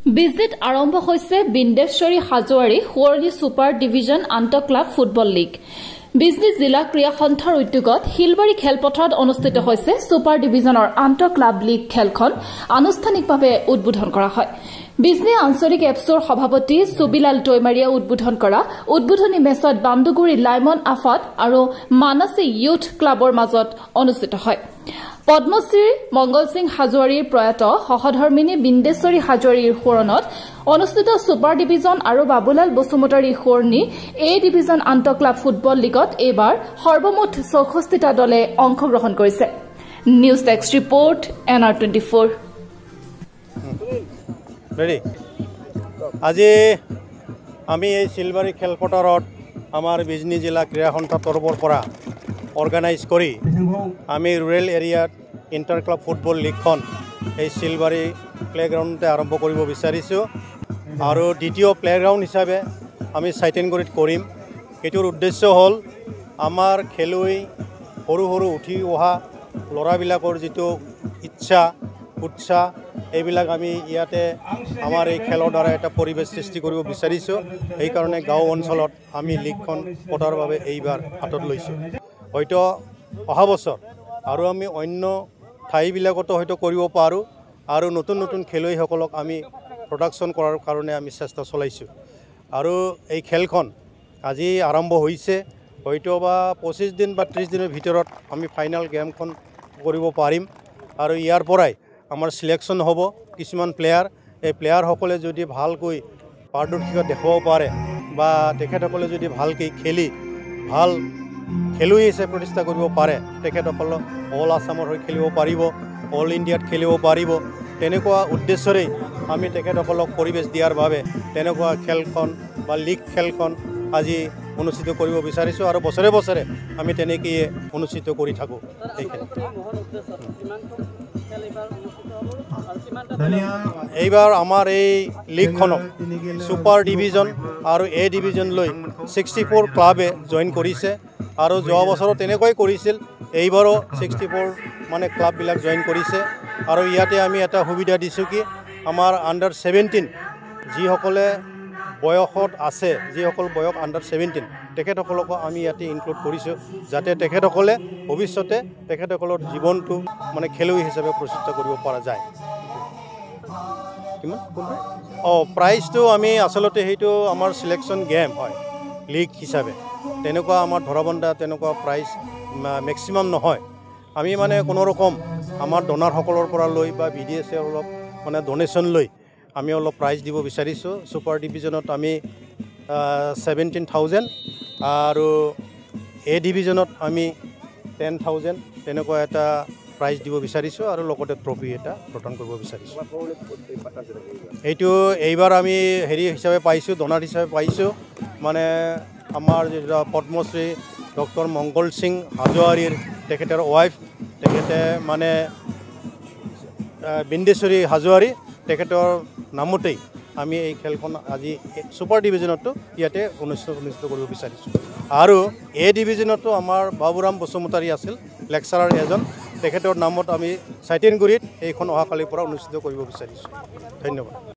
বিজনীত আৰম্ভ হৈছে বিন্দেশ্বৰী হাজোৱাৰী সোঁৱৰণী ছুপাৰ ডিভিজন আন্তঃ ক্লাব ফুটবল লীগ। বিজনী জিলা ক্ৰীড়া সন্থাৰ উদ্যোগত শিলবাৰী খেলপথাৰত অনুষ্ঠিত হৈছে ছুপাৰ ডিভিজনৰ আন্তঃ ক্লাব লীগ খেলখন আনুষ্ঠানিকভাৱে উদ্বোধন কৰা হয়। বিজনী আঞ্চলিক এপছৰ সভাপতি সুবিলাল টৈমাৰীয়ে উদ্বোধন কৰা উদ্বোধনী মেচত বামদুগুৰি লাইমন আফাদ আৰু মানাসী ইউথ ক্লাবৰ মাজত অনুষ্ঠিত হয়। পদ্মশ্ৰী মংগল সিং হাজোৱাৰীৰ প্ৰয়াত সহধৰ্মিনী বিন্দেশ্বৰী হাজোৱাৰীৰ সোঁৱৰণত অনুষ্ঠিত ছুপাৰ ডিভিজন আৰু বাবুলাল বসুমতাৰী সোঁৱৰণী এ ডিভিজন আন্তঃ ক্লাব ফুটবল লীগত এইবাৰ সৰ্বমুঠ ৬৪টা দলে অংশগ্ৰহণ কৰিছে। News desk report NR24। আজি আমি এই শিলবাৰী খেলপথাৰত আমাৰ বিজনী জিলা ক্ৰীড়া সন্থাৰ তৰফৰ পৰা অৰ্গানাইজ কৰি আমি ৰুৰেল এৰিয়াত ইণ্টাৰ ক্লাব ফুটবল লীগখন এই শিলবাৰী প্লেগ্ৰাউণ্ডতে আৰম্ভ কৰিব বিচাৰিছোঁ আৰু দ্বিতীয় প্লেগ্ৰাউণ্ড হিচাপে আমি চাইটেনগুৰিত কৰিম। এইটোৰ উদ্দেশ্য হ'ল আমাৰ খেলুৱৈ সৰু সৰু উঠি অহা ল'ৰাবিলাকৰ যিটো ইচ্ছা উৎসাহ এইবিলাক আমি ইয়াতে আমাৰ এই খেলৰ দ্বাৰা এটা পৰিৱেশ সৃষ্টি কৰিব বিচাৰিছোঁ। সেইকাৰণে গাঁও অঞ্চলত আমি লীগখন পতাৰ বাবে এইবাৰ হাতত লৈছোঁ। হয়তো অহা বছৰ আৰু আমি অন্য ঠাইবিলাকতো হয়তো কৰিব পাৰোঁ আৰু নতুন নতুন খেলুৱৈসকলক আমি প্ৰডাকশ্যন কৰাৰ কাৰণে আমি চেষ্টা চলাইছোঁ। আৰু এই খেলখন আজি আৰম্ভ হৈছে, হয়তো বা 25 দিন বা 30 দিনৰ ভিতৰত আমি ফাইনেল গেমখন কৰিব পাৰিম আৰু ইয়াৰ পৰাই আমাৰ চিলেকশ্যন হ'ব কিছুমান প্লেয়াৰ। এই প্লেয়াৰসকলে যদি ভালকৈ পাৰদৰ্শিতা দেখুৱাব পাৰে বা তেখেতসকলে যদি ভালকৈ খেলি ভাল খেলুৱৈ হিচাপে প্ৰতিষ্ঠা কৰিব পাৰে, তেখেতসকলক অল আছামৰ হৈ খেলিব পাৰিব, অল ইণ্ডিয়াত খেলিব পাৰিব। তেনেকুৱা উদ্দেশ্যৰেই আমি তেখেতসকলক পৰিৱেশ দিয়াৰ বাবে তেনেকুৱা খেলখন বা লীগ খেলখন আজি অনুষ্ঠিত কৰিব বিচাৰিছোঁ আৰু বছৰে বছৰে আমি তেনেকৈয়ে অনুষ্ঠিত কৰি থাকোঁ। এইবাৰ আমাৰ এই লীগখনক ছুপাৰ ডিভিজন আৰু এ ডিভিজনলৈ 64 ক্লাবে জইন কৰিছে আৰু যোৱা বছৰো তেনেকৈ কৰিছিল। এইবাৰো 64 মানে ক্লাববিলাক জইন কৰিছে আৰু ইয়াতে আমি এটা সুবিধা দিছোঁ কি আমাৰ আণ্ডাৰ 17 যিসকলে বয়সত আছে, যিসকল বয়স আণ্ডাৰ 17 তেখেতসকলকো আমি ইয়াতে ইনক্লুড কৰিছোঁ, যাতে তেখেতসকলে ভৱিষ্যতে তেখেতসকলৰ জীৱনটো মানে খেলুৱৈ হিচাপে প্ৰস্তুত কৰিব পৰা যায়। প্ৰাইজটো আমি আচলতে সেইটো আমাৰ চিলেকশ্যন গেম হয় লীগ হিচাপে। তেনেকুৱা আমাৰ ধৰাবন্ধা তেনেকুৱা প্ৰাইজ মেক্সিমাম নহয়। আমি মানে কোনোৰকম আমাৰ ডনাৰসকলৰ পৰা লৈ বা BDSৰ অলপ মানে ডনেশ্যন লৈ আমি অলপ প্ৰাইজ দিব বিচাৰিছোঁ। ছুপাৰ ডিভিজনত আমি 17,000 আৰু এ ডিভিজনত আমি 10,000 তেনেকুৱা এটা প্ৰাইজ দিব বিচাৰিছোঁ আৰু লগতে ট্ৰফি এটা প্ৰদান কৰিব বিচাৰিছোঁ। এইটো এইবাৰ আমি হেৰি হিচাপে পাইছোঁ, ডনাৰ হিচাপে পাইছোঁ মানে আমাৰ যিটো পদ্মশ্ৰী ডক্টৰ মংগল সিং হাজোৱাৰীৰ তেখেতৰ ৱাইফ, তেখেতে মানে বিন্দেশ্বৰী হাজোৱাৰী তেখেতৰ নামতেই আমি এই খেলখন আজি ছুপাৰ ডিভিজনতো ইয়াতে অনুষ্ঠিত কৰিব বিচাৰিছোঁ। আৰু এ ডিভিজনতো আমাৰ বাবুৰাম বসুমতাৰী আছিল লেকচাৰাৰ এজন, তেখেতৰ নামত আমি চাইটেনগুৰিত এইখন অহাকালিৰ পৰা অনুষ্ঠিত কৰিব বিচাৰিছোঁ। ধন্যবাদ।